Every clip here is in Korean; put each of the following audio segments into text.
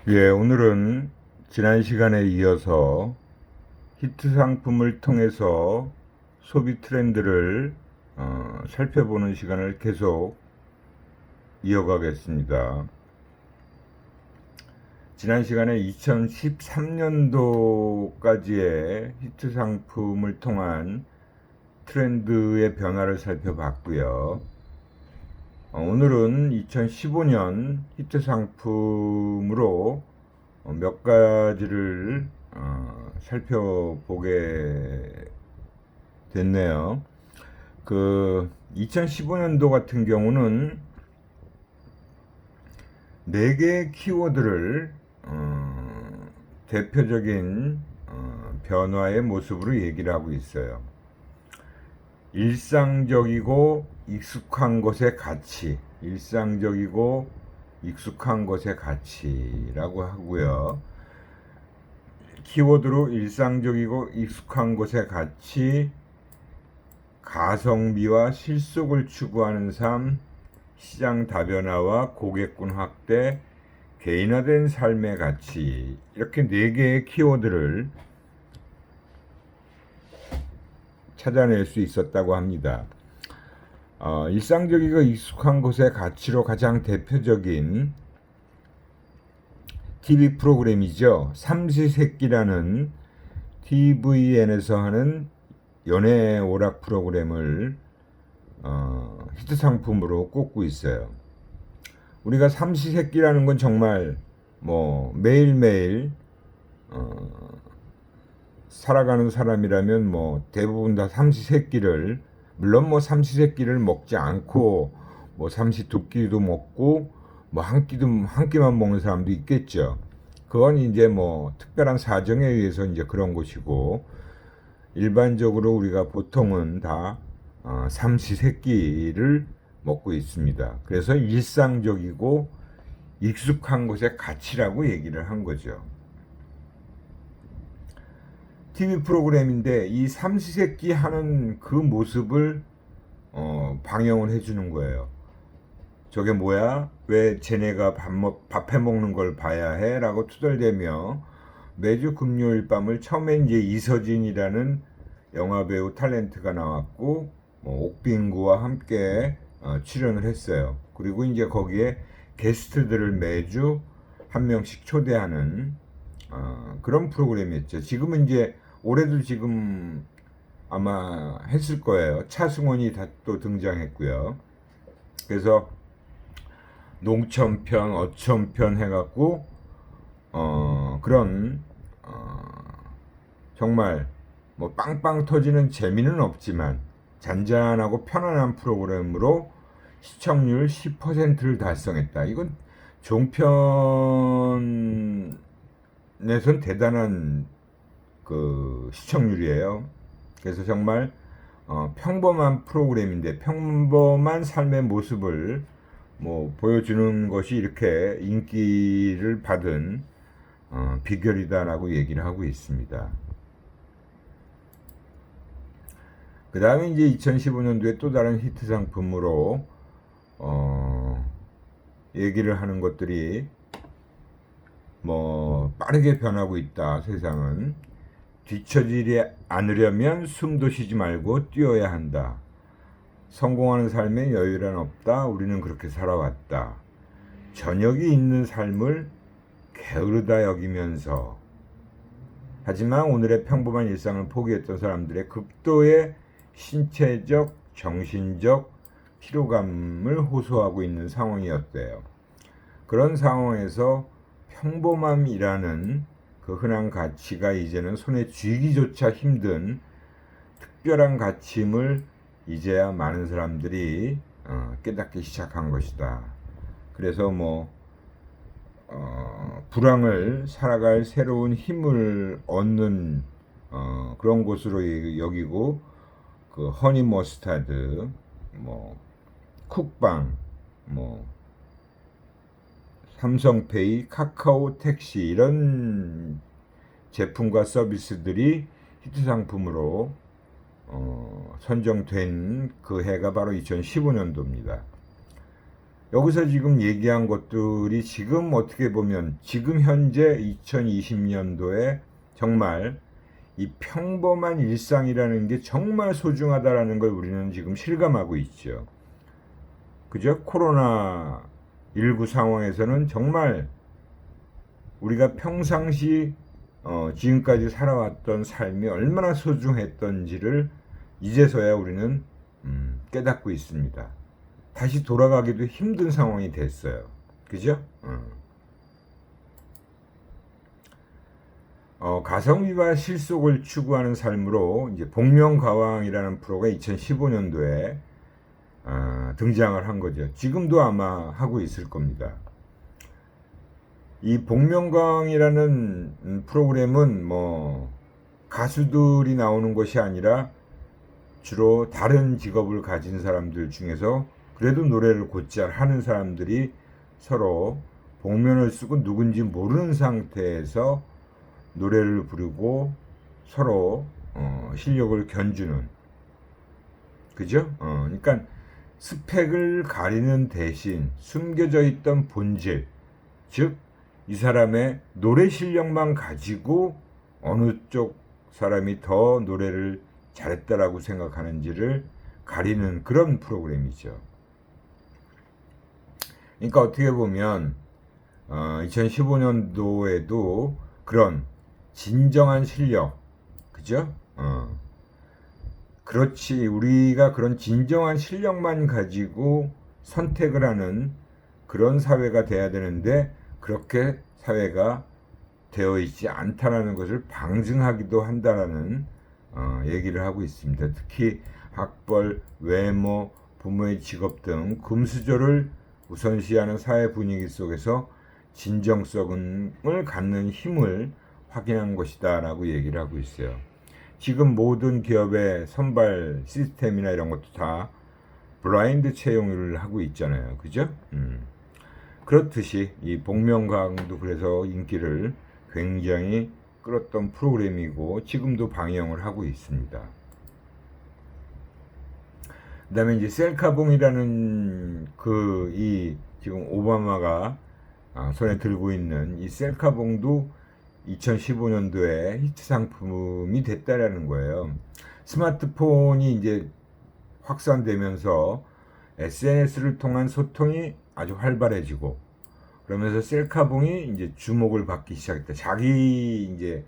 예, 오늘은 지난 시간에 이어서 히트 상품을 통해서 소비 트렌드를 살펴보는 시간을 계속 이어가겠습니다. 지난 시간에 2013년도까지의 히트 상품을 통한 트렌드의 변화를 살펴봤고요. 오늘은 2015년 히트 상품으로 몇 가지를 살펴보게 됐네요. 2015년도 같은 경우는 4개의 키워드를 대표적인 변화의 모습으로 얘기를 하고 있어요. 일상적이고 익숙한 것의 가치, 일상적이고 익숙한 것의 가치라고 하고요. 키워드로 일상적이고 익숙한 것의 가치, 가성비와 실속을 추구하는 삶, 시장 다변화와 고객군 확대, 개인화된 삶의 가치, 이렇게 4개의 키워드를 찾아낼 수 있었다고 합니다. 일상적이고 익숙한 것의 가치로 가장 대표적인 TV 프로그램이죠. 삼시세끼라는 TVN에서 하는 연애 오락 프로그램을 히트 상품으로 꼽고 있어요. 우리가 삼시세끼라는 건 정말 매일매일 살아가는 사람이라면 대부분 다 삼시세끼를, 물론 삼시세끼를 먹지 않고 삼시 두 끼도 먹고 한 끼만 먹는 사람도 있겠죠. 그건 이제 특별한 사정에 의해서 이제 그런 것이고, 일반적으로 우리가 보통은 다 삼시세끼를 먹고 있습니다. 그래서 일상적이고 익숙한 것의 가치라고 얘기를 한 거죠. TV 프로그램인데 이 삼시세끼 하는 그 모습을 방영을 해주는 거예요. 저게 뭐야? 왜 쟤네가 밥 해먹는 걸 봐야 해? 라고 투덜대며 매주 금요일 밤을, 처음엔 이제 이서진이라는 영화배우 탤런트가 나왔고 옥빈구와 함께 출연을 했어요. 그리고 이제 거기에 게스트들을 매주 한 명씩 초대하는 그런 프로그램이었죠. 지금은 이제 올해도 지금 아마 했을 거예요. 차승원이 또 등장했고요. 그래서 농촌편, 어촌편 해갖고 그런 정말 빵빵 터지는 재미는 없지만 잔잔하고 편안한 프로그램으로 시청률 10%를 달성했다. 이건 종편에선 대단한 시청률이에요. 그래서 정말 평범한 프로그램인데 평범한 삶의 모습을 보여주는 것이 이렇게 인기를 받은 비결이다라고 얘기를 하고 있습니다. 그 다음에 이제 2015년도에 또 다른 히트 상품으로 얘기를 하는 것들이 빠르게 변하고 있다. 세상은 뒤처지지 않으려면 숨도 쉬지 말고 뛰어야 한다. 성공하는 삶에 여유란 없다. 우리는 그렇게 살아왔다. 저녁이 있는 삶을 게으르다 여기면서, 하지만 오늘의 평범한 일상을 포기했던 사람들의 극도의 신체적, 정신적 피로감을 호소하고 있는 상황이었대요. 그런 상황에서 평범함이라는 그 흔한 가치가 이제는 손에 쥐기조차 힘든 특별한 가치임을 이제야 많은 사람들이 깨닫기 시작한 것이다. 그래서 불황을 살아갈 새로운 힘을 얻는 그런 곳으로 여기고, 그 허니 머스타드, 쿡방, 삼성페이, 카카오 택시, 이런 제품과 서비스들이 히트 상품으로 선정된 그 해가 바로 2015년도입니다. 여기서 지금 얘기한 것들이 지금 어떻게 보면 지금 현재 2020년도에 정말 이 평범한 일상이라는 게 정말 소중하다라는 걸 우리는 지금 실감하고 있죠. 그죠? 코로나19 상황에서는 정말 우리가 평상시 지금까지 살아왔던 삶이 얼마나 소중했던지를 이제서야 우리는 깨닫고 있습니다. 다시 돌아가기도 힘든 상황이 됐어요. 그죠? 가성비와 실속을 추구하는 삶으로 이제 복면가왕이라는 프로가 2015년도에 등장을 한 거죠. 지금도 아마 하고 있을 겁니다. 이 복면가왕이라는 프로그램은 뭐 가수들이 나오는 것이 아니라 주로 다른 직업을 가진 사람들 중에서 그래도 노래를 곧잘 하는 사람들이 서로 복면을 쓰고 누군지 모르는 상태에서 노래를 부르고 서로 실력을 견주는, 그죠? 그러니까 스펙을 가리는 대신 숨겨져 있던 본질, 즉 이 사람의 노래 실력만 가지고 어느 쪽 사람이 더 노래를 잘했다라고 생각하는지를 가리는 그런 프로그램이죠. 그러니까 어떻게 보면 2015년도에도 그런 진정한 실력, 그죠? 그렇지, 우리가 그런 진정한 실력만 가지고 선택을 하는 그런 사회가 돼야 되는데 그렇게 사회가 되어 있지 않다라는 것을 방증하기도 한다라는 얘기를 하고 있습니다. 특히 학벌, 외모, 부모의 직업 등 금수저를 우선시하는 사회 분위기 속에서 진정성을 갖는 힘을 확인한 것이다 라고 얘기를 하고 있어요. 지금 모든 기업의 선발 시스템이나 이런 것도 다 블라인드 채용을 하고 있잖아요. 그죠? 그렇듯이 이 복면가왕도 그래서 인기를 굉장히 끌었던 프로그램이고 지금도 방영을 하고 있습니다. 그 다음에 이제 셀카봉이라는 이 지금 오바마가 손에 들고 있는 이 셀카봉도 2015년도에 히트 상품이 됐다라는 거예요. 스마트폰이 이제 확산되면서 SNS를 통한 소통이 아주 활발해지고 그러면서 셀카봉이 이제 주목을 받기 시작했다. 자기 이제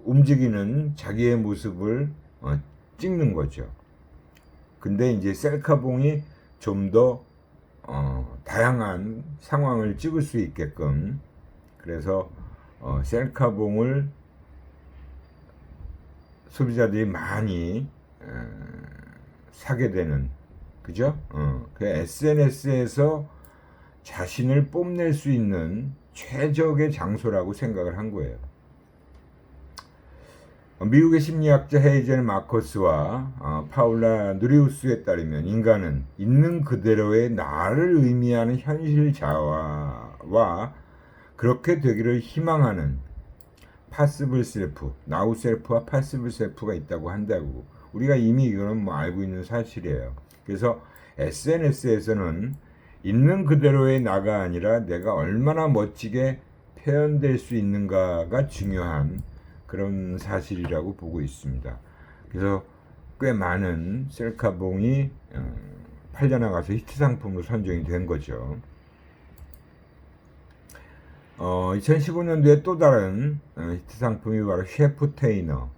움직이는 자기의 모습을 찍는 거죠. 근데 이제 셀카봉이 좀 더 다양한 상황을 찍을 수 있게끔 그래서 셀카봉을 소비자들이 많이 사게 되는, 그죠? 그 SNS에서 자신을 뽐낼 수 있는 최적의 장소라고 생각을 한 거예요. 미국의 심리학자 헤이젠 마커스와 파울라 누리우스에 따르면 인간은 있는 그대로의 나를 의미하는 현실 자아와 그렇게 되기를 희망하는 파시블 셀프, 나우 셀프와 파시블 셀프가 있다고 한다고 우리가 이미 이거는 뭐 알고 있는 사실이에요. 그래서 SNS에서는 있는 그대로의 나가 아니라 내가 얼마나 멋지게 표현될 수 있는가가 중요한 그런 사실이라고 보고 있습니다. 그래서 꽤 많은 셀카봉이 팔려나가서 히트 상품으로 선정이 된 거죠. 2015년도에 또 다른 히트 상품이 바로 셰프 테이너.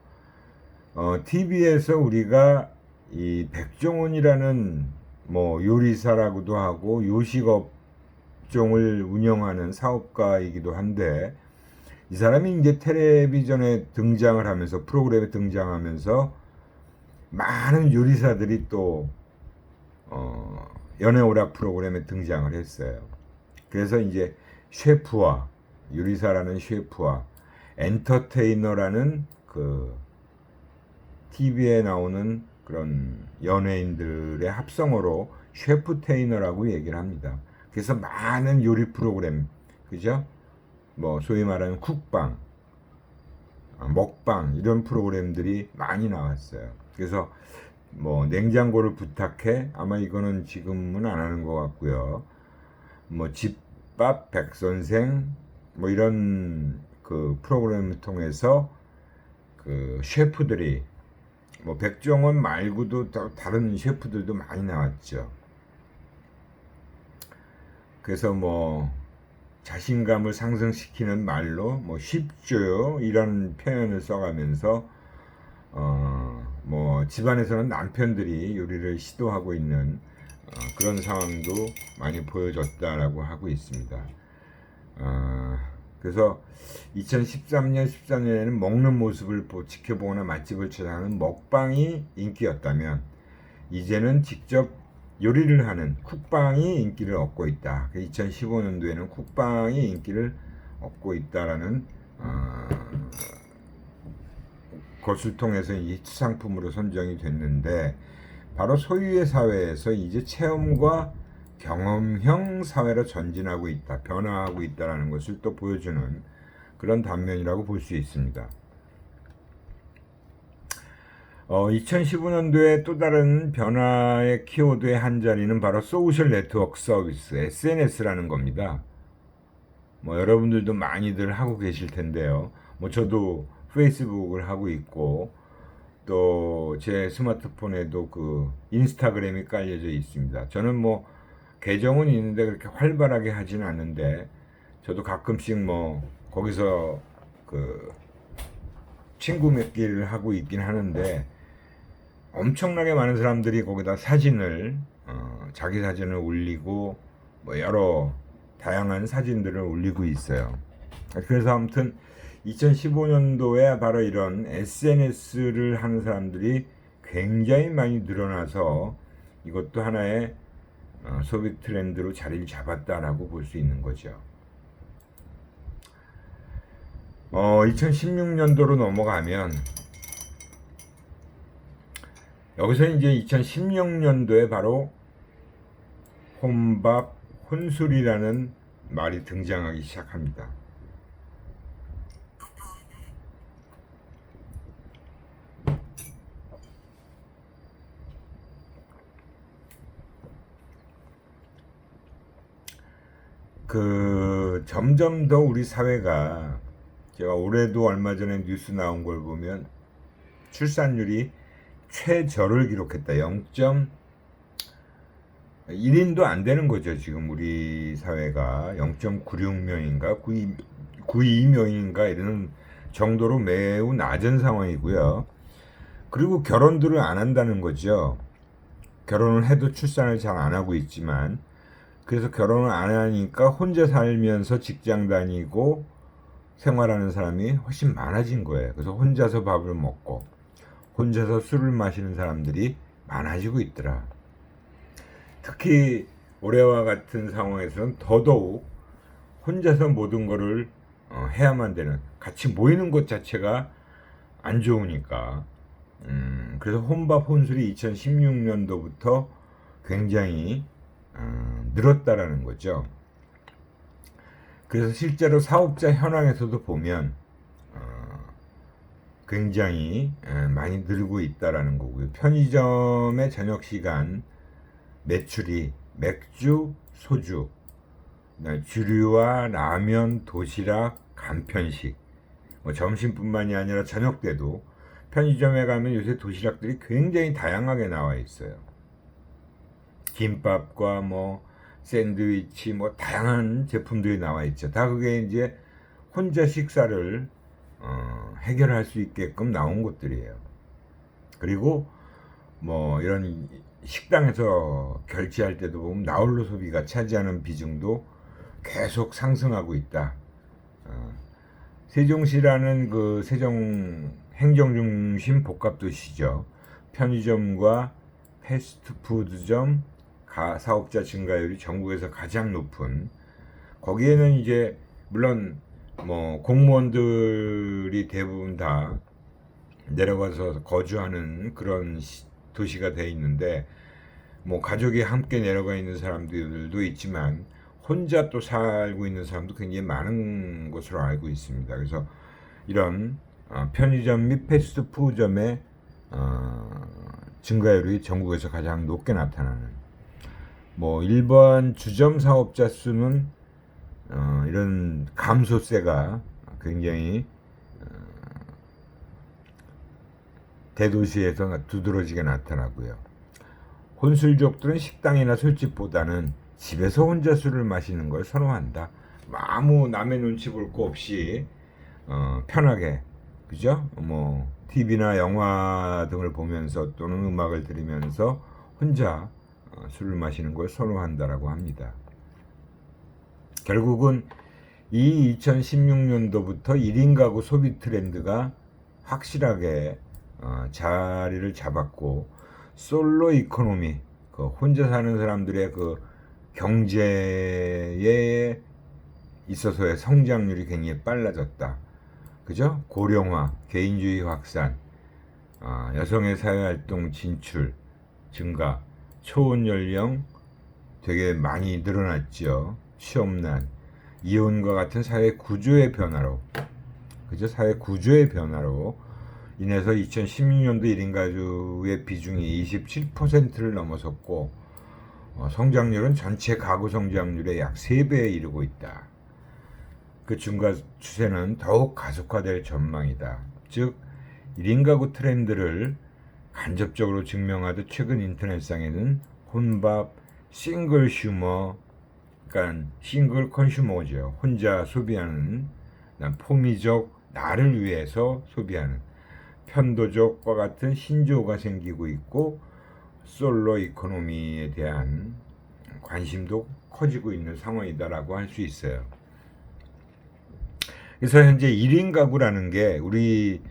TV에서 우리가 이 백종원이라는 뭐 요리사라고도 하고 요식업종을 운영하는 사업가이기도 한데 이 사람이 이제 텔레비전에 등장을 하면서 프로그램에 등장하면서 많은 요리사들이 또 연애오락 프로그램에 등장을 했어요. 그래서 이제 셰프와 요리사라는 셰프와 엔터테이너라는 그 TV에 나오는 그런 연예인들의 합성어로 셰프테이너라고 얘기를 합니다. 그래서 많은 요리 프로그램, 그죠? 뭐 소위 말하는 쿡방, 먹방 이런 프로그램들이 많이 나왔어요. 그래서 뭐 냉장고를 부탁해 아마 이거는 지금은 안 하는 것 같고요. 뭐 집밥 백선생 뭐 이런 그 프로그램을 통해서 그 셰프들이 뭐 백종원 말고도 다른 셰프들도 많이 나왔죠. 그래서 뭐 자신감을 상승시키는 말로 뭐 쉽죠요 이런 표현을 써가면서 뭐 집안에서는 남편들이 요리를 시도하고 있는 그런 상황도 많이 보여줬다라고 하고 있습니다. 그래서 2013년, 14년에는 먹는 모습을 지켜보거나 맛집을 찾아가는 먹방이 인기였다면 이제는 직접 요리를 하는 쿡방이 인기를 얻고 있다. 2015년도에는 쿡방이 인기를 얻고 있다라는 것을 통해서 이 상품으로 선정이 됐는데 바로 소유의 사회에서 이제 체험과 경험형 사회로 전진하고 있다, 변화하고 있다라는 것을 또 보여주는 그런 단면이라고 볼 수 있습니다. 2015년도에 또 다른 변화의 키워드의 한 자리는 바로 소셜 네트워크 서비스, SNS라는 겁니다. 뭐 여러분들도 많이들 하고 계실 텐데요. 뭐 저도 페이스북을 하고 있고 또 제 스마트폰에도 그 인스타그램이 깔려져 있습니다. 저는 뭐 계정은 있는데 그렇게 활발하게 하진 않는데 저도 가끔씩 뭐 거기서 그 친구 맺기를 하고 있긴 하는데 엄청나게 많은 사람들이 거기다 사진을 자기 사진을 올리고 뭐 여러 다양한 사진들을 올리고 있어요. 그래서 아무튼 2015년도에 바로 이런 SNS를 하는 사람들이 굉장히 많이 늘어나서 이것도 하나의 소비 트렌드로 자리를 잡았다라고 볼 수 있는 거죠. 2016년도로 넘어가면 여기서 이제 2016년도에 바로 혼밥, 혼술이라는 말이 등장하기 시작합니다. 그 점점 더 우리 사회가 제가 올해도 얼마 전에 뉴스 나온 걸 보면 출산율이 최저를 기록했다. 0.1인도 안 되는 거죠. 지금 우리 사회가 0.96명인가 92명인가 이런 정도로 매우 낮은 상황이고요. 그리고 결혼들을 안 한다는 거죠. 결혼을 해도 출산을 잘 안 하고 있지만 그래서 결혼을 안 하니까 혼자 살면서 직장 다니고 생활하는 사람이 훨씬 많아진 거예요. 그래서 혼자서 밥을 먹고 혼자서 술을 마시는 사람들이 많아지고 있더라. 특히 올해와 같은 상황에서는 더더욱 혼자서 모든 거를 해야만 되는, 같이 모이는 것 자체가 안 좋으니까 그래서 혼밥 혼술이 2016년도부터 굉장히 늘었다라는 거죠. 그래서 실제로 사업자 현황에서도 보면 굉장히 많이 늘고 있다라는 거고요. 편의점의 저녁 시간 매출이 맥주, 소주, 주류와 라면, 도시락, 간편식, 뭐 점심뿐만이 아니라 저녁 때도 편의점에 가면 요새 도시락들이 굉장히 다양하게 나와 있어요. 김밥과 뭐 샌드위치 뭐 다양한 제품들이 나와 있죠. 다 그게 이제 혼자 식사를 해결할 수 있게끔 나온 것들이에요. 그리고 뭐 이런 식당에서 결제할 때도 보면 나홀로 소비가 차지하는 비중도 계속 상승하고 있다. 세종시라는 그 세종 행정중심 복합도시죠. 편의점과 패스트푸드점 사업자 증가율이 전국에서 가장 높은, 거기에는 이제 물론 뭐 공무원들이 대부분 다 내려가서 거주하는 그런 도시가 돼 있는데 뭐 가족이 함께 내려가 있는 사람들도 있지만 혼자 또 살고 있는 사람도 굉장히 많은 것으로 알고 있습니다. 그래서 이런 편의점 및 패스트푸드점의 증가율이 전국에서 가장 높게 나타나는, 뭐 일반 주점 사업자 수는 이런 감소세가 굉장히 대도시에서 두드러지게 나타나고요. 혼술족들은 식당이나 술집보다는 집에서 혼자 술을 마시는 걸 선호한다. 아무 남의 눈치 볼 거 없이 편하게, 그죠? 뭐 TV나 영화 등을 보면서 또는 음악을 들으면서 혼자 술을 마시는 걸 선호한다라고 합니다. 결국은 이 2016년도부터 1인 가구 소비 트렌드가 확실하게 자리를 잡았고, 솔로 이코노미, 그 혼자 사는 사람들의 그 경제에 있어서의 성장률이 굉장히 빨라졌다. 그죠? 고령화, 개인주의 확산, 여성의 사회활동 진출, 증가, 초혼 연령 되게 많이 늘어났죠. 취업난, 이혼과 같은 사회 구조의 변화로, 그죠? 사회 구조의 변화로 인해서 2016년도 1인 가구의 비중이 27%를 넘어섰고, 성장률은 전체 가구 성장률의 약 3배에 이르고 있다. 그 증가 추세는 더욱 가속화될 전망이다. 즉 1인 가구 트렌드를 간접적으로 증명하듯 최근 인터넷상에는 혼밥, 싱글 슈머, 그러니까 싱글 컨슈머죠. 혼자 소비하는, 포미적, 나를 위해서 소비하는, 편도족과 같은 신조어가 생기고 있고, 솔로 이코노미에 대한 관심도 커지고 있는 상황이다라고 할 수 있어요. 그래서 현재 1인 가구라는 게 우리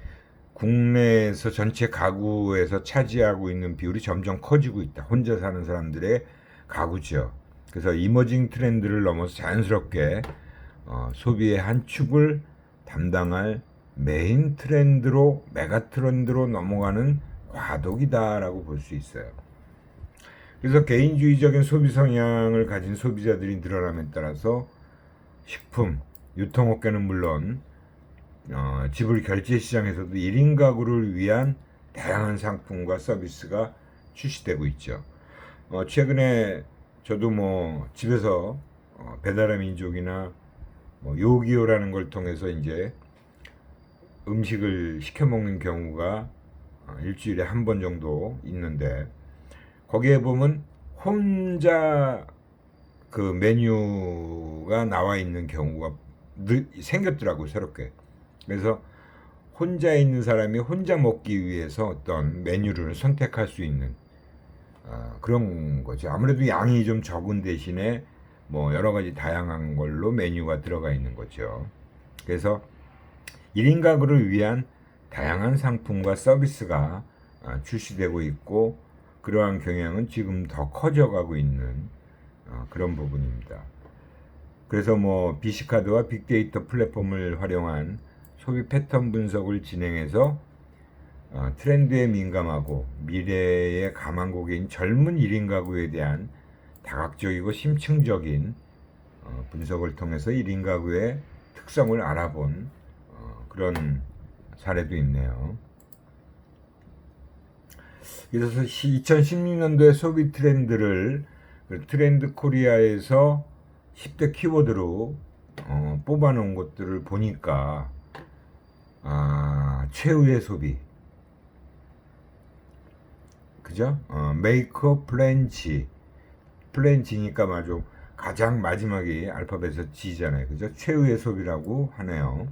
국내에서 전체 가구에서 차지하고 있는 비율이 점점 커지고 있다. 혼자 사는 사람들의 가구죠. 그래서 이머징 트렌드를 넘어서 자연스럽게 소비의 한 축을 담당할 메인 트렌드로, 메가 트렌드로 넘어가는 과도기다라고 볼 수 있어요. 그래서 개인주의적인 소비 성향을 가진 소비자들이 늘어남에 따라서 식품, 유통업계는 물론 지불 결제 시장에서도 1인 가구를 위한 다양한 상품과 서비스가 출시되고 있죠. 최근에 저도 뭐 집에서 배달의 민족이나 뭐 요기요라는 걸 통해서 이제 음식을 시켜 먹는 경우가 일주일에 한 번 정도 있는데, 거기에 보면 혼자 그 메뉴가 나와 있는 경우가 생겼더라고요, 새롭게. 그래서 혼자 있는 사람이 혼자 먹기 위해서 어떤 메뉴를 선택할 수 있는 그런 거죠. 아무래도 양이 좀 적은 대신에 뭐 여러 가지 다양한 걸로 메뉴가 들어가 있는 거죠. 그래서 1인 가구를 위한 다양한 상품과 서비스가 출시되고 있고, 그러한 경향은 지금 더 커져가고 있는 그런 부분입니다. 그래서 뭐 BC카드와 빅데이터 플랫폼을 활용한 소비 패턴 분석을 진행해서 트렌드에 민감하고 미래의 가망고개인 젊은 1인 가구에 대한 다각적이고 심층적인 분석을 통해서 1인 가구의 특성을 알아본 그런 사례도 있네요. 그래서 2016년도의 소비 트렌드를 트렌드 코리아에서 10대 키워드로 뽑아놓은 것들을 보니까 최후의 소비, 그죠? 메이크업 플랜지, 플랜지니까 맞아, 가장 마지막이 알파벳에서 G잖아요, 그죠? 최후의 소비라고 하네요.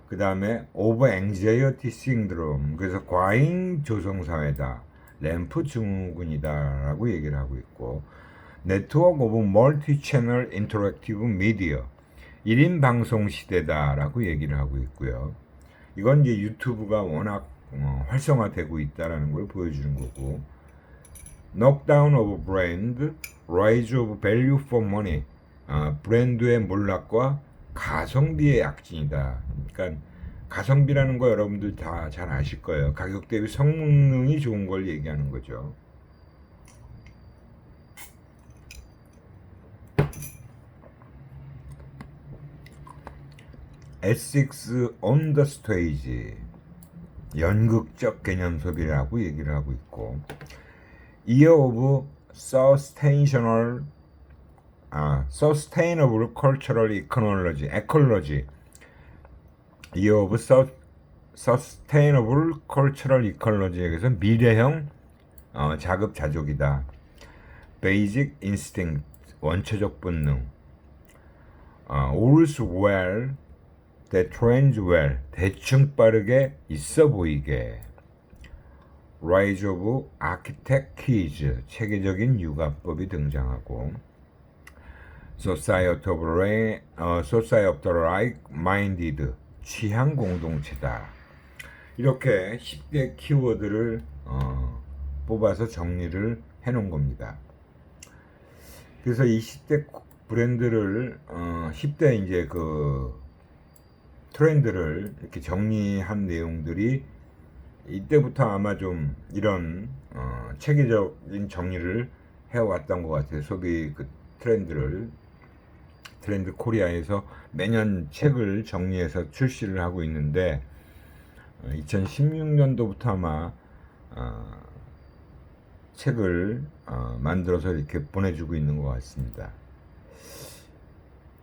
그 다음에 오버 앵자이어티 신드롬, 그래서 과잉 조성 사회다, 램프 증후군이다라고 얘기를 하고 있고, 네트워크 오브 멀티 채널 인터랙티브 미디어, 1인 방송 시대다라고 얘기를 하고 있고요. 이건 이제 유튜브가 워낙 활성화되고 있다라는 걸 보여주는 거고, knockdown of brand, rise of value for money, 브랜드의 몰락과 가성비의 약진이다. 그러니까 가성비라는 거 여러분들 다 잘 아실 거예요. 가격 대비 성능이 좋은 걸 얘기하는 거죠. S6 on the stage, 연극적 개념 소비라고 얘기를 하고 있고, Year of sustainable sustainable cultural ecology year of sustainable cultural ecology에서 미래형 자급자족이다. basic instinct 원초적 본능 all's well that trends well 대충 빠르게 있어 보이게 rise of architect keys 체계적인 육아법이 등장하고 society of the like-minded 취향 공동체다. 이렇게 10대 키워드를 뽑아서 정리를 해놓은 겁니다. 그래서 이 10대 브랜드를 10대 이제 그 트렌드를 이렇게 정리한 내용들이 이때부터 아마 좀 이런 체계적인 정리를 해왔던 것 같아요. 소비 그 트렌드 코리아에서 매년 책을 정리해서 출시를 하고 있는데 2016년도부터 아마 책을 만들어서 이렇게 보내주고 있는 것 같습니다.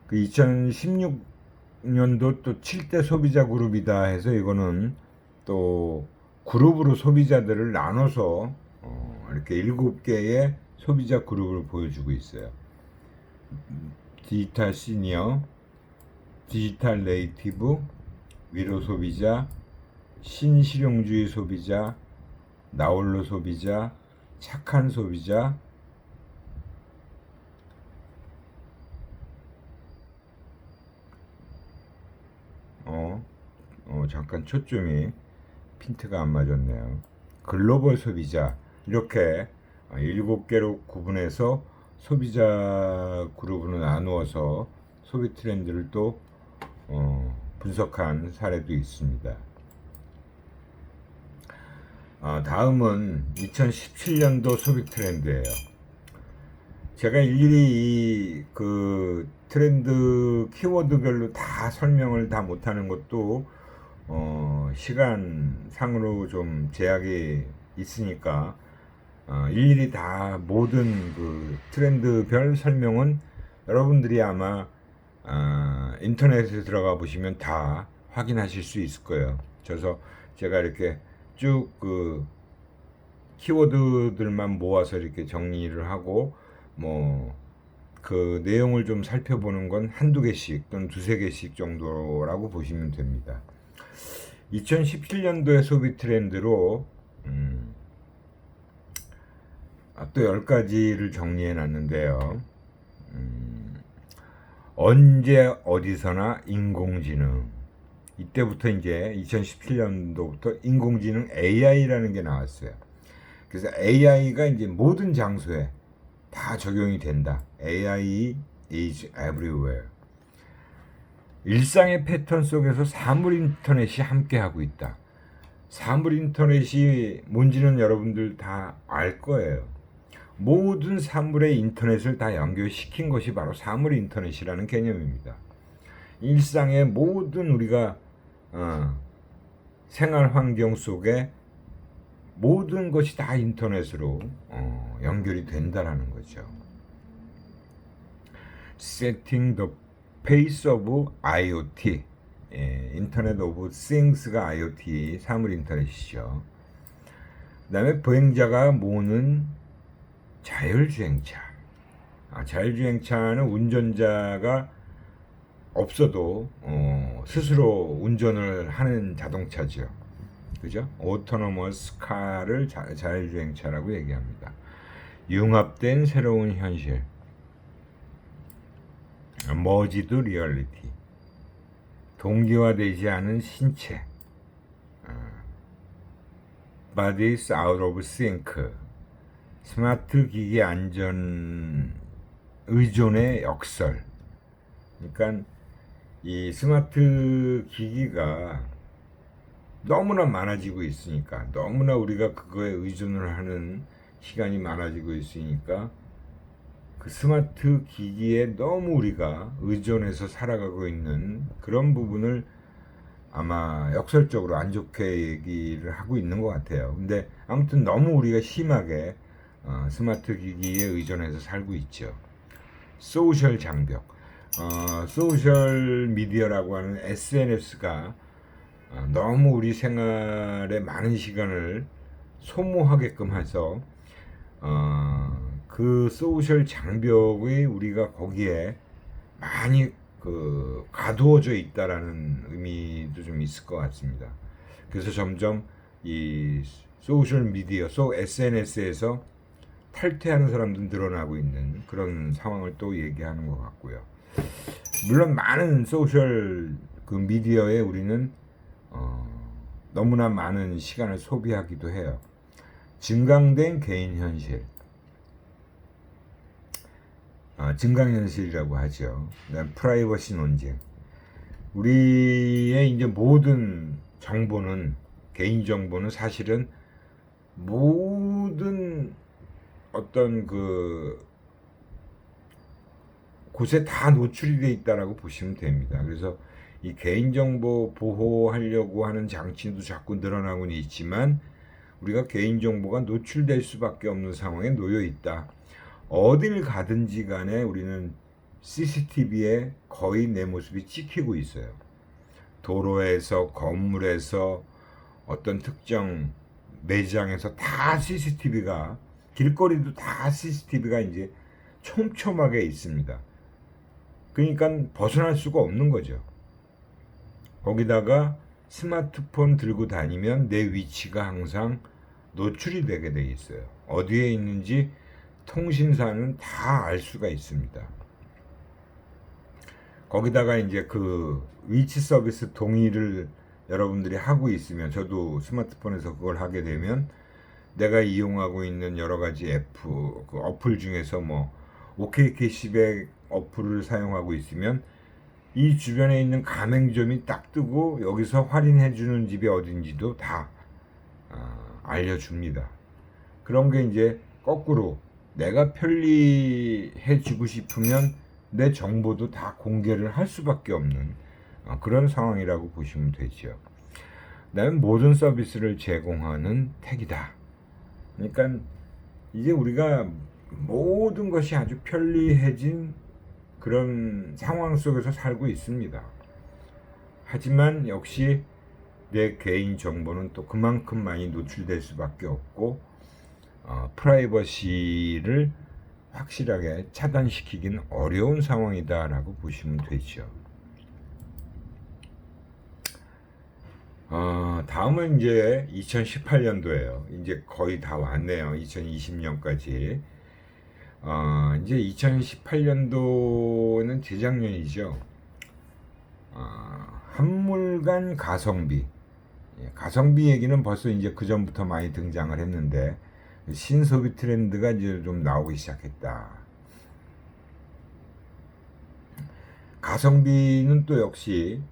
그 2016년도 또 7대 소비자 그룹이다 해서 이거는 또 그룹으로 소비자들을 나눠서 이렇게 7개의 소비자 그룹을 보여주고 있어요. 디지털 시니어, 디지털 네이티브, 위로 소비자, 신실용주의 소비자, 나홀로 소비자, 착한 소비자, 잠깐 초점이 핀트가 안 맞았네요. 글로벌 소비자 이렇게 7개로 구분해서 소비자 그룹으로 나누어서 소비 트렌드를 또 분석한 사례도 있습니다. 다음은 2017년도 소비 트렌드예요. 제가 일일이 그 트렌드 키워드별로 다 설명을 다 못하는 것도 시간상으로 좀 제약이 있으니까 일일이 다 모든 그 트렌드별 설명은 여러분들이 아마 인터넷에 들어가 보시면 다 확인하실 수 있을 거예요. 그래서 제가 이렇게 쭉 그 키워드들만 모아서 이렇게 정리를 하고 뭐 그 내용을 좀 살펴보는 건 한두 개씩 또는 두세 개씩 정도라고 보시면 됩니다. 2017년도의 소비 트렌드로 또 10가지를 정리해 놨는데요. 언제 어디서나 인공지능. 이때부터 이제 2017년도부터 인공지능 AI라는 게 나왔어요. 그래서 AI가 이제 모든 장소에 다 적용이 된다. AI is everywhere. 일상의 패턴 속에서 사물 인터넷이 함께하고 있다. 사물 인터넷이 뭔지는 여러분들 다 알 거예요. 모든 사물의 인터넷을 다 연결시킨 것이 바로 사물 인터넷이라는 개념입니다. 일상의 모든 우리가 생활 환경 속에 모든 것이 다 인터넷으로 연결이 된다라는 거죠. Setting the pace of IoT, 인터넷 오브 싱스가 IoT 사물 인터넷이죠. 그 다음에 보행자가 모는 자율주행차. 자율주행차는 운전자가 없어도 스스로 운전을 하는 자동차죠. 그죠? 오토노머스 카를 자율주행차라고 얘기합니다. 융합된 새로운 현실, 머지드 리얼리티, 동기화되지 않은 신체, bodies out of sync, 스마트 기기 안전 의존의 역설. 그러니까 이 스마트 기기가 너무나 많아지고 있으니까, 너무나 우리가 그거에 의존을 하는 시간이 많아지고 있으니까 그 스마트 기기에 너무 우리가 의존해서 살아가고 있는 그런 부분을 아마 역설적으로 안 좋게 얘기를 하고 있는 것 같아요. 근데 아무튼 너무 우리가 심하게 스마트 기기에 의존해서 살고 있죠. 소셜 장벽, 소셜 미디어라고 하는 SNS가 너무 우리 생활에 많은 시간을 소모하게끔 해서 그 소셜 장벽이 우리가 거기에 많이 가두어져 있다라는 의미도 좀 있을 것 같습니다. 그래서 점점 이 소셜 미디어, SNS에서 탈퇴하는 사람도 늘어나고 있는 그런 상황을 또 얘기하는 것 같고요. 물론 많은 소셜 미디어에 우리는 너무나 많은 시간을 소비하기도 해요. 증강된 개인 현실, 증강현실이라고 하죠. 그다음 프라이버시 논쟁. 우리의 이제 모든 정보는, 개인 정보는 사실은 모든 어떤 곳에 다 노출이 돼 있다라고 보시면 됩니다. 그래서 이 개인정보 보호하려고 하는 장치도 자꾸 늘어나고는 있지만 우리가 개인정보가 노출될 수밖에 없는 상황에 놓여 있다. 어딜 가든지 간에 우리는 CCTV에 거의 내 모습이 찍히고 있어요. 도로에서, 건물에서, 어떤 특정 매장에서 다 CCTV가, 길거리도 다 CCTV가 이제 촘촘하게 있습니다. 그러니까 벗어날 수가 없는 거죠. 거기다가 스마트폰 들고 다니면 내 위치가 항상 노출이 되게 돼 있어요. 어디에 있는지 통신사는 다 알 수가 있습니다. 거기다가 이제 위치 서비스 동의를 여러분들이 하고 있으면, 저도 스마트폰에서 그걸 하게 되면 내가 이용하고 있는 여러 가지 어플 중에서 OK 캐시백 어플을 사용하고 있으면 이 주변에 있는 가맹점이 딱 뜨고 여기서 할인해 주는 집이 어딘지도 다 알려줍니다. 그런 게 이제 거꾸로 내가 편리해지고 싶으면 내 정보도 다 공개를 할 수밖에 없는 그런 상황이라고 보시면 되죠. 그다음에 모든 서비스를 제공하는 택이다. 그러니까 이제 우리가 모든 것이 아주 편리해진 그런 상황 속에서 살고 있습니다. 하지만 역시 내 개인 정보는 또 그만큼 많이 노출될 수밖에 없고 프라이버시를 확실하게 차단시키긴 어려운 상황이다라고 보시면 되죠. 다음은 이제 2018년도예요. 이제 거의 다 왔네요. 2020년까지. 이제 2018년도는 재작년이죠. 한물간 가성비. 가성비 얘기는 벌써 이제 그 전부터 많이 등장을 했는데 신소비 트렌드가 이제 좀 나오기 시작했다. 가성비는 또 역시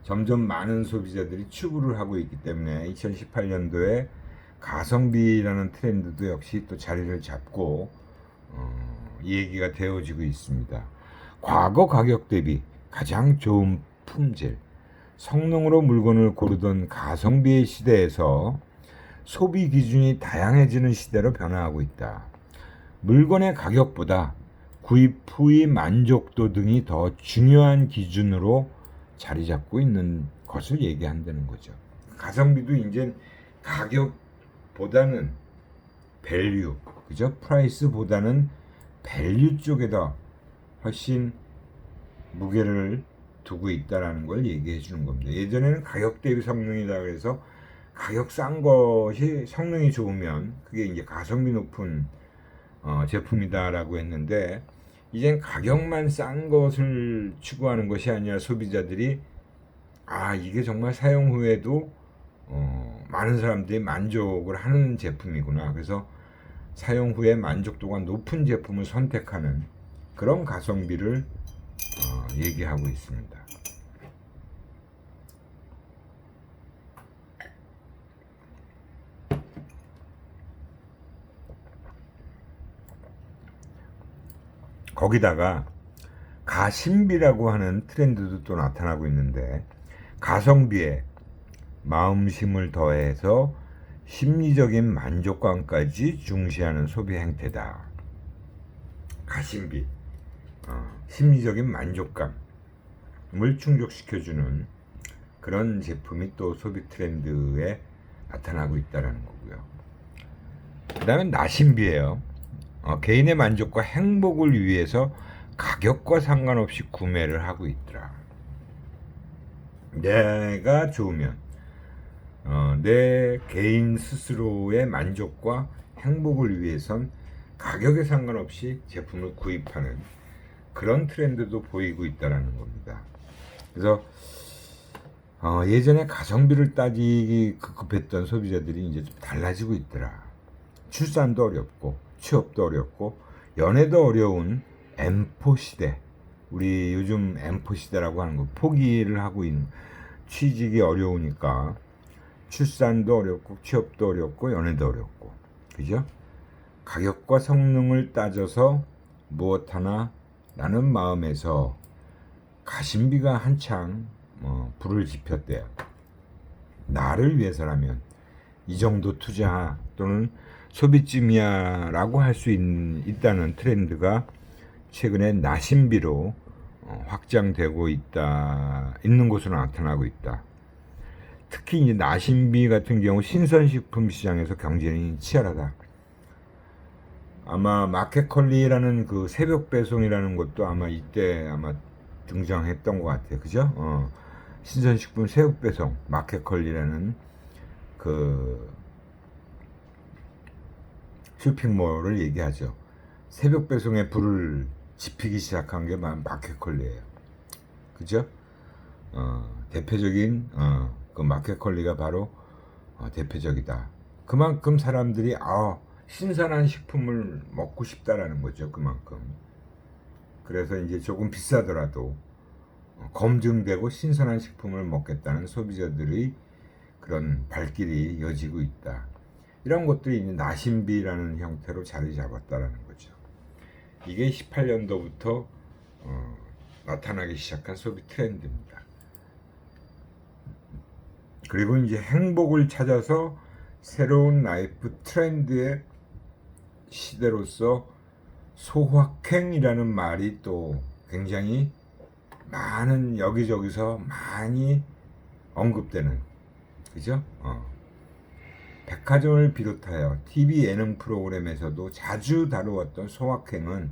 점점 많은 소비자들이 추구를 하고 있기 때문에 2018년도에 가성비라는 트렌드도 역시 또 자리를 잡고 얘기가 되어지고 있습니다. 과거 가격 대비 가장 좋은 품질, 성능으로 물건을 고르던 가성비의 시대에서 소비 기준이 다양해지는 시대로 변화하고 있다. 물건의 가격보다 구입 후의 만족도 등이 더 중요한 기준으로 자리 잡고 있는 것을 얘기한다는 거죠. 가성비도 이제 가격보다는 밸류, 그죠? 프라이스보다는 밸류 쪽에다 훨씬 무게를 두고 있다라는 걸 얘기해 주는 겁니다. 예전에는 가격 대비 성능이다 그래서 가격 싼 것이 성능이 좋으면 그게 이제 가성비 높은 제품이다라고 했는데, 이젠 가격만 싼 것을 추구하는 것이 아니라 소비자들이 이게 정말 사용 후에도 많은 사람들이 만족을 하는 제품이구나. 그래서 사용 후에 만족도가 높은 제품을 선택하는 그런 가성비를 얘기하고 있습니다. 거기다가 가심비라고 하는 트렌드도 또 나타나고 있는데, 가성비에 마음심을 더해서 심리적인 만족감까지 중시하는 소비 행태다. 가심비, 심리적인 만족감을 충족시켜주는 그런 제품이 또 소비 트렌드에 나타나고 있다는 거고요. 그 다음에 나심비예요. 개인의 만족과 행복을 위해서 가격과 상관없이 구매를 하고 있더라. 내가 좋으면 내 개인 스스로의 만족과 행복을 위해선 가격에 상관없이 제품을 구입하는 그런 트렌드도 보이고 있다는 겁니다. 그래서 예전에 가성비를 따지기 급급했던 소비자들이 이제 좀 달라지고 있더라. 출산도 어렵고 취업도 어렵고 연애도 어려운 M4 시대, 우리 요즘 M4 시대라고 하는 거, 포기를 하고 있는, 취직이 어려우니까 출산도 어렵고 취업도 어렵고 연애도 어렵고, 그죠? 가격과 성능을 따져서 무엇 하나 라는 마음에서 가심비가 한창 불을 지폈대요. 나를 위해서라면 이 정도 투자 또는 소비쯤이야 라고 할 수 있다는 트렌드가 최근에 나심비로 확장되고 있는 것으로 나타나고 있다. 특히 이제 나심비 같은 경우 신선식품 시장에서 경쟁이 치열하다. 아마 마켓컬리라는 그 새벽 배송이라는 것도 아마 이때 아마 등장했던 것 같아요. 그죠? 신선식품 새벽 배송 마켓컬리라는 그 쇼핑몰을 얘기하죠. 새벽 배송에 불을 지피기 시작한 게 마켓컬리예요. 그죠? 대표적인 그 마켓컬리가 바로 대표적이다. 그만큼 사람들이 신선한 식품을 먹고 싶다라는 거죠. 그만큼. 그래서 이제 조금 비싸더라도 검증되고 신선한 식품을 먹겠다는 소비자들의 그런 발길이 이어지고 있다. 이런 것들이 이제 나심비라는 형태로 자리 잡았다라는 거죠. 이게 18년도부터 나타나기 시작한 소비 트렌드입니다. 그리고 이제 행복을 찾아서 새로운 라이프 트렌드의 시대로서 소확행이라는 말이 또 굉장히 많은 여기저기서 많이 언급되는, 그죠? 백화점을 비롯하여 TV 예능 프로그램에서도 자주 다루었던 소확행은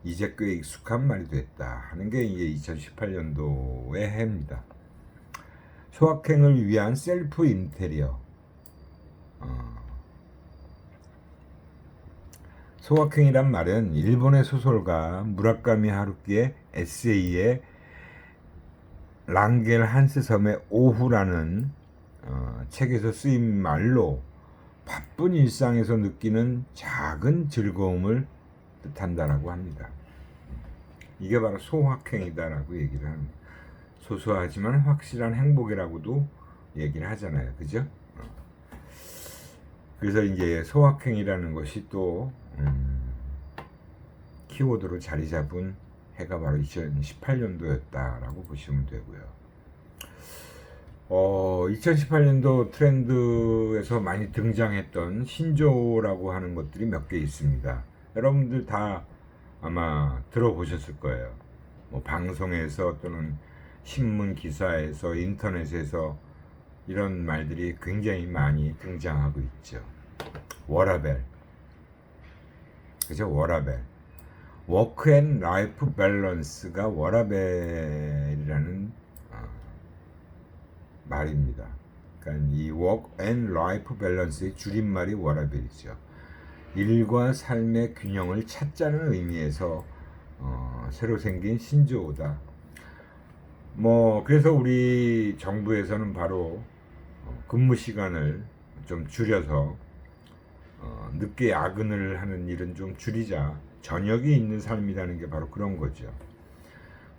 이제 꽤 익숙한 말이 됐다 하는 게 이제 2018년도의 해입니다. 소확행을 위한 셀프 인테리어. 소확행이란 말은 일본의 소설가 무라카미 하루키의 에세이의 랑겔 한스 섬의 오후라는 책에서 쓰인 말로 바쁜 일상에서 느끼는 작은 즐거움을 뜻한다라고 합니다. 이게 바로 소확행이다라고 얘기를 합니다. 소소하지만 확실한 행복이라고도 얘기를 하잖아요. 그죠? 그래서 이제 소확행이라는 것이 또 키워드로 자리 잡은 해가 바로 2018년도였다라고 보시면 되고요. 2018년도 트렌드에서 많이 등장했던 신조라고 하는 것들이 몇 개 있습니다. 여러분들 다 아마 들어보셨을 거예요. 뭐 방송에서 또는 신문 기사에서 인터넷에서 이런 말들이 굉장히 많이 등장하고 있죠. 워라벨, 그죠? 워라벨. 워크 앤 라이프 밸런스가 워라벨이라는 말입니다. 그러니까 이 워크 앤 라이프 밸런스의 줄임말이 워라벨이죠. 일과 삶의 균형을 찾자는 의미에서 새로 생긴 신조어다. 그래서 우리 정부에서는 바로 근무 시간을 좀 줄여서 늦게 야근을 하는 일은 좀 줄이자. 저녁이 있는 삶이라는 게 바로 그런 거죠.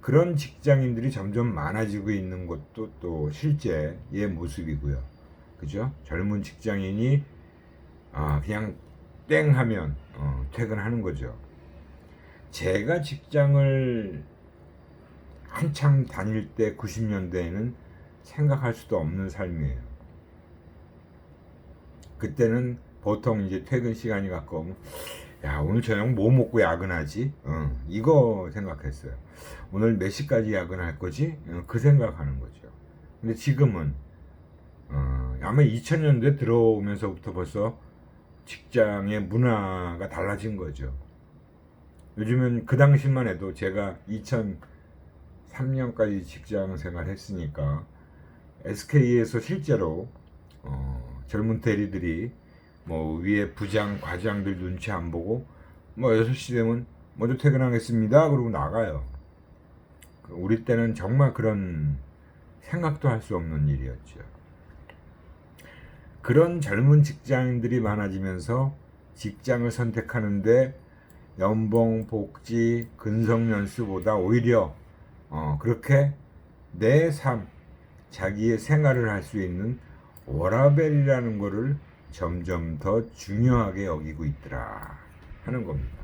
그런 직장인들이 점점 많아지고 있는 것도 또 실제의 모습이고요. 그죠? 젊은 직장인이 그냥 땡 하면 퇴근하는 거죠. 제가 직장을 한창 다닐 때 90년대에는 생각할 수도 없는 삶이에요. 그때는 보통 이제 퇴근 시간이 가까우면 야 오늘 저녁 뭐 먹고 야근하지? 이거 생각했어요. 오늘 몇 시까지 야근할 거지? 그 생각하는 거죠. 근데 지금은 아마 2000년도에 들어오면서부터 벌써 직장의 문화가 달라진 거죠. 요즘은 그 당시만 해도 제가 2003년까지 직장 생활했으니까 SK에서 실제로 젊은 대리들이 뭐 위에 부장, 과장들 눈치 안 보고 뭐 6시 되면 먼저 퇴근하겠습니다. 그러고 나가요. 우리 때는 정말 그런 생각도 할 수 없는 일이었죠. 그런 젊은 직장인들이 많아지면서 직장을 선택하는데 연봉, 복지, 근속연수보다 오히려 그렇게 내 삶, 자기의 생활을 할 수 있는 워라밸이라는 거를 점점 더 중요하게 여기고 있더라 하는 겁니다.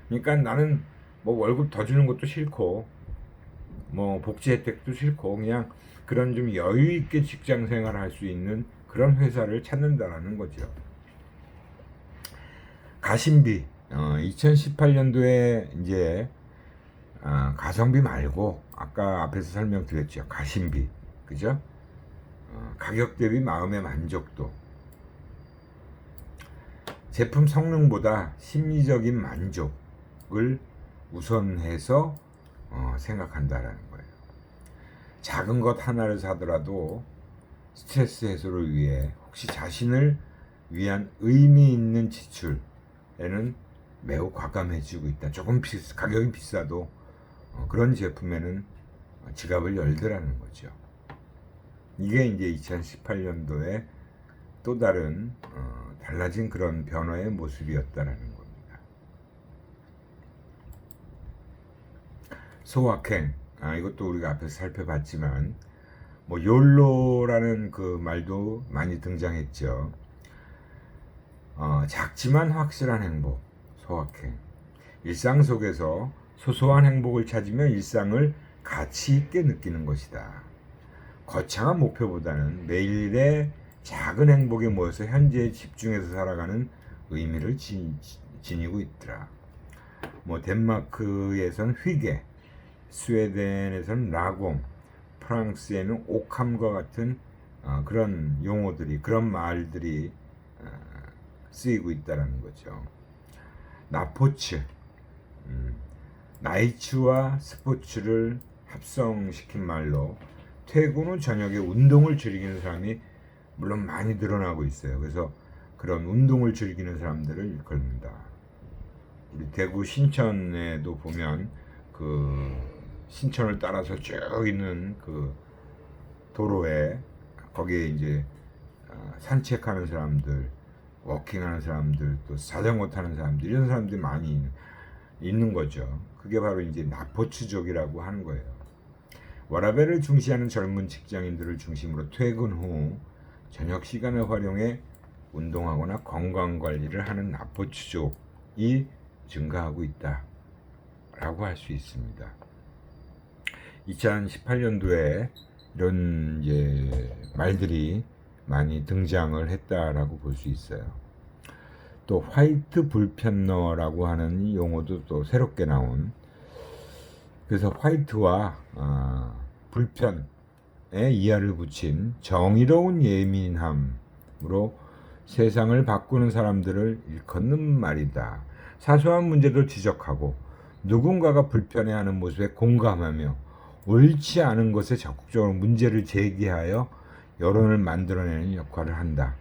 그러니까 나는 뭐 월급 더 주는 것도 싫고 뭐 복지 혜택도 싫고 그냥 그런 좀 여유 있게 직장 생활을 할 수 있는 그런 회사를 찾는다라는 거죠. 가심비 2018년도에 이제 가성비 말고 아까 앞에서 설명드렸죠. 가심비 그죠? 가격 대비 마음의 만족도 제품 성능보다 심리적인 만족을 우선해서 생각한다라는 거예요. 작은 것 하나를 사더라도 스트레스 해소를 위해 혹시 자신을 위한 의미 있는 지출에는 매우 과감해지고 있다. 조금 가격이 비싸도 그런 제품에는 지갑을 열더라는 거죠. 이게 이제 2018년도에 또 다른 달라진 그런 변화의 모습이었다라는 겁니다. 소확행, 이것도 우리가 앞에서 살펴봤지만 뭐 욜로라는 그 말도 많이 등장했죠. 작지만 확실한 행복, 소확행. 일상 속에서 소소한 행복을 찾으며 일상을 가치 있게 느끼는 것이다. 거창한 목표보다는 매일의 작은 행복에 모여서 현재에 집중해서 살아가는 의미를 지니고 있더라. 뭐 덴마크에선 휘게, 스웨덴에선 라공, 프랑스에는 옥함과 같은 그런 용어들이 그런 말들이 쓰이고 있다라는 거죠. 나포츠, 나이츠와 스포츠를 합성시킨 말로 퇴근 후 저녁에 운동을 즐기는 사람이 물론 많이 늘어나고 있어요. 그래서 그런 운동을 즐기는 사람들을 일컫는다. 우리 대구 신천에도 보면 그 신천을 따라서 쭉 있는 그 도로에 거기에 이제 산책하는 사람들, 워킹하는 사람들, 또 자전거 타는 사람들 이런 사람들이 많이 있는 거죠. 그게 바로 이제 나포츠족이라고 하는 거예요. 워라밸을 중시하는 젊은 직장인들을 중심으로 퇴근 후 저녁 시간을 활용해 운동하거나 건강 관리를 하는 나포츠족이 증가하고 있다라고 할 수 있습니다. 2018년도에 이런 이제 말들이 많이 등장을 했다라고 볼 수 있어요. 또 화이트 불편러라고 하는 용어도 또 새롭게 나온. 그래서 화이트와 불편에 이하를 붙인 정의로운 예민함으로 세상을 바꾸는 사람들을 일컫는 말이다. 사소한 문제도 지적하고 누군가가 불편해하는 모습에 공감하며 옳지 않은 것에 적극적으로 문제를 제기하여 여론을 만들어내는 역할을 한다.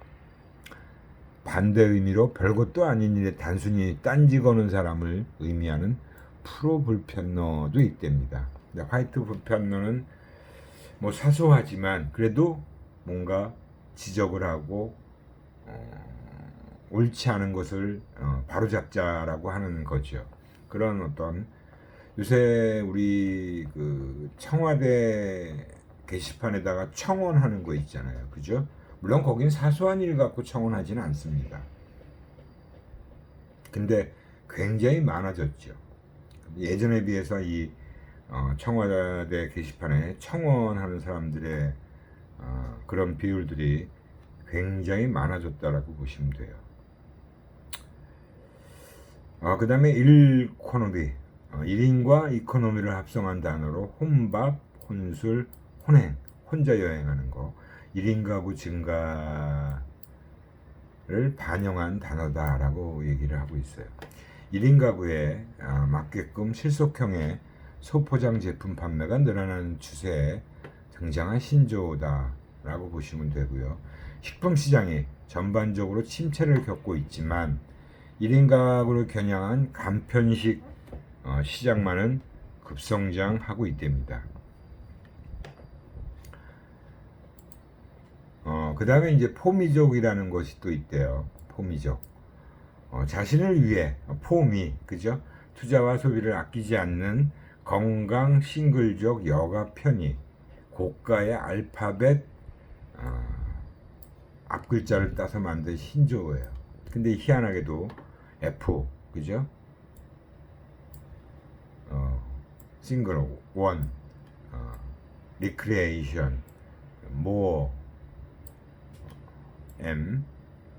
반대 의미로 별것도 아닌 일에 단순히 딴지 거는 사람을 의미하는 프로 불편러도 있답니다. 화이트 불편러는 뭐 사소하지만 그래도 뭔가 지적을 하고 옳지 않은 것을 바로잡자라고 하는 거죠. 그런 어떤 요새 우리 그 청와대 게시판에다가 청원하는 거 있잖아요. 그죠? 물론 거긴 사소한 일 갖고 청원하지는 않습니다. 근데 굉장히 많아졌죠. 예전에 비해서 이 청와대 게시판에 청원하는 사람들의 그런 비율들이 굉장히 많아졌다라고 보시면 돼요. 그 다음에 일코노미, 1인과 이코노미를 합성한 단어로 혼밥, 혼술, 혼행, 혼자 여행하는 거, 1인 가구 증가를 반영한 단어다라고 얘기를 하고 있어요. 1인 가구에 맞게끔 실속형의 소포장 제품 판매가 늘어나는 추세에 등장한 신조어다라고 보시면 되고요. 식품 시장이 전반적으로 침체를 겪고 있지만 1인 가구를 겨냥한 간편식 시장만은 급성장하고 있답니다. 그 다음에 이제 포미족이라는 것이 또 있대요. 포미족. 자신을 위해 포미, 그죠? 투자와 소비를 아끼지 않는 건강 싱글족 여가 편의, 고가의 알파벳 앞글자를 따서 만든 신조어예요. 근데 희한하게도 F, 그죠? 싱글, 원, 리크레이션, 모어, M,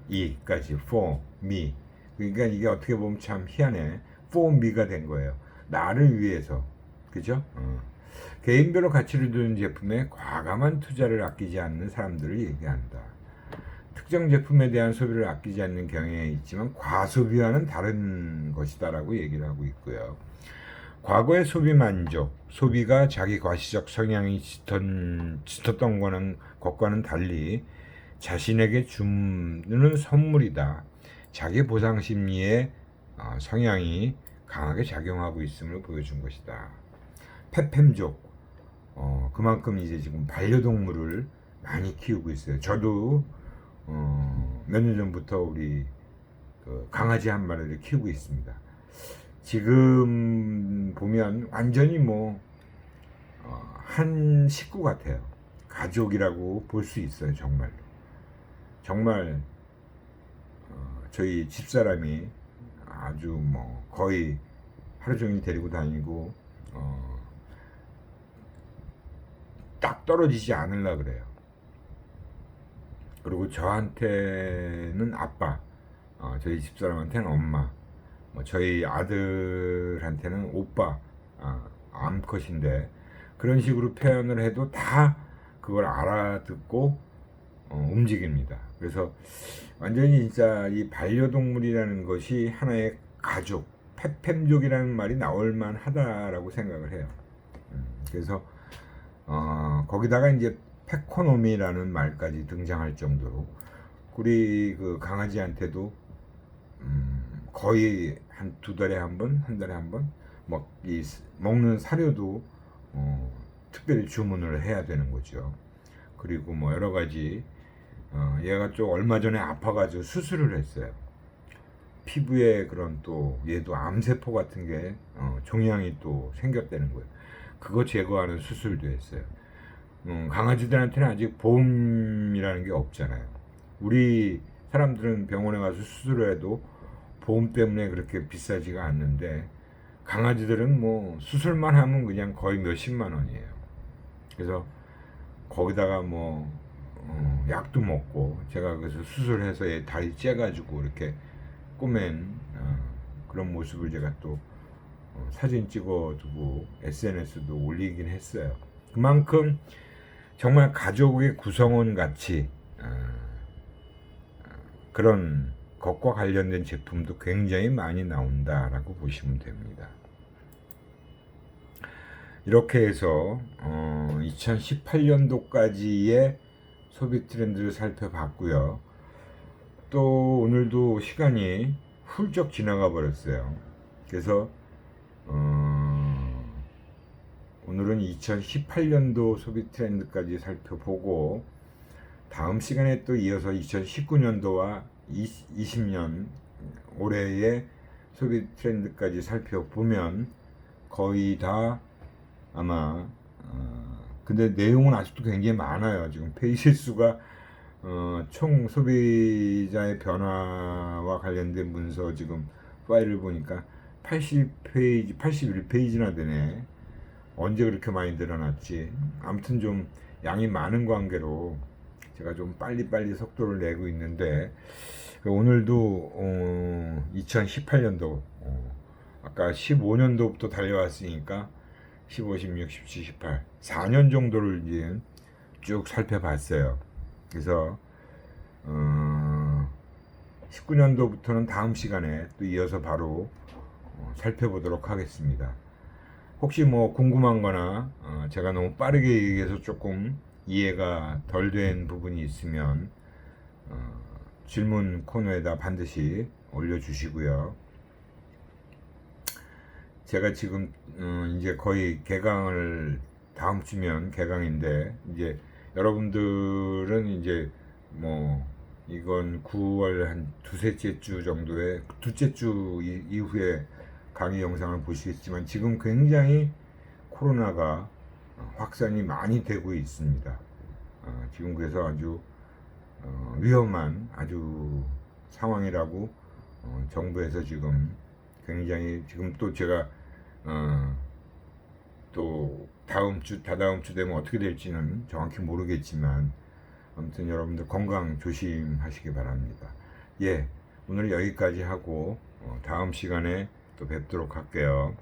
E까지, for, me. 그러니까 이게 어떻게 보면 참 희한해. for me가 된 거예요. 나를 위해서. 그죠? 개인별로 가치를 두는 제품에 과감한 투자를 아끼지 않는 사람들을 얘기한다. 특정 제품에 대한 소비를 아끼지 않는 경향이 있지만 과소비와는 다른 것이다라고 얘기를 하고 있고요. 과거의 소비 만족, 소비가 자기 과시적 성향이 짙었던 것과는 달리 자신에게 주는 선물이다. 자기 보상 심리의 성향이 강하게 작용하고 있음을 보여준 것이다. 페팸족, 그만큼 이제 지금 반려동물을 많이 키우고 있어요. 저도 몇 년 전부터 우리 강아지 한 마리를 키우고 있습니다. 지금 보면 완전히 한 식구 같아요. 가족이라고 볼 수 있어요. 정말로. 정말 저희 집사람이 아주 거의 하루 종일 데리고 다니고 딱 떨어지지 않으려 그래요. 그리고 저한테는 아빠, 저희 집사람한테는 엄마, 저희 아들한테는 오빠, 암컷인데 그런 식으로 표현을 해도 다 그걸 알아듣고 움직입니다. 그래서 완전히 진짜 이 반려동물이라는 것이 하나의 가족, 페팸족이라는 말이 나올 만하다라고 생각을 해요. 그래서 거기다가 이제 페코노미라는 말까지 등장할 정도로 우리 그 강아지한테도 거의 한 2달에 한 번, 1달에 한 번, 이 먹는 사료도 특별히 주문을 해야 되는 거죠. 그리고 여러 가지 얘가 좀 얼마 전에 아파가지고 수술을 했어요. 피부에 그런 또 얘도 암세포 같은 게 종양이 또 생겼다는 거예요. 그거 제거하는 수술도 했어요. 강아지들한테는 아직 보험이라는 게 없잖아요. 우리 사람들은 병원에 가서 수술을 해도 보험 때문에 그렇게 비싸지가 않는데 강아지들은 수술만 하면 그냥 거의 몇십만 원이에요. 그래서 거기다가 약도 먹고 제가 그래서 수술해서 얘 다리 째가지고 이렇게 꼬맨 그런 모습을 제가 또 사진 찍어두고 SNS도 올리긴 했어요. 그만큼 정말 가족의 구성원 같이 그런 것과 관련된 제품도 굉장히 많이 나온다라고 보시면 됩니다. 이렇게 해서 2018년도까지의 소비 트렌드를 살펴봤고요. 또 오늘도 시간이 훌쩍 지나가 버렸어요. 그래서 오늘은 2018년도 소비 트렌드까지 살펴보고 다음 시간에 또 이어서 2019년도와 20년 올해의 소비 트렌드까지 살펴보면 거의 다 아마 근데 내용은 아직도 굉장히 많아요. 지금 페이지 수가 총 소비자의 변화와 관련된 문서 지금 파일을 보니까 80페이지, 81페이지나 되네. 언제 그렇게 많이 늘어났지? 아무튼 좀 양이 많은 관계로 제가 좀 빨리빨리 속도를 내고 있는데 오늘도 2018년도 아까 15년도부터 달려왔으니까 15, 16, 17, 18 4년 정도를 이제 쭉 살펴봤어요. 그래서 19년도부터는 다음 시간에 또 이어서 바로 살펴보도록 하겠습니다. 혹시 뭐 궁금한 거나 제가 너무 빠르게 얘기해서 조금 이해가 덜 된 부분이 있으면 질문 코너에다 반드시 올려주시고요. 제가 지금 이제 거의 개강을 다음 주면 개강인데 이제 여러분들은 이제 뭐 이건 9월 한 두셋째 주 정도에 둘째 주 이후에 강의 영상을 보시겠지만 지금 굉장히 코로나가 확산이 많이 되고 있습니다. 지금 그래서 아주 위험한 아주 상황이라고 정부에서 지금 굉장히 지금 또 제가 또 다음 주 다다음 주 되면 어떻게 될지는 정확히 모르겠지만 아무튼 여러분들 건강 조심하시기 바랍니다. 예, 오늘 여기까지 하고 다음 시간에 또 뵙도록 할게요.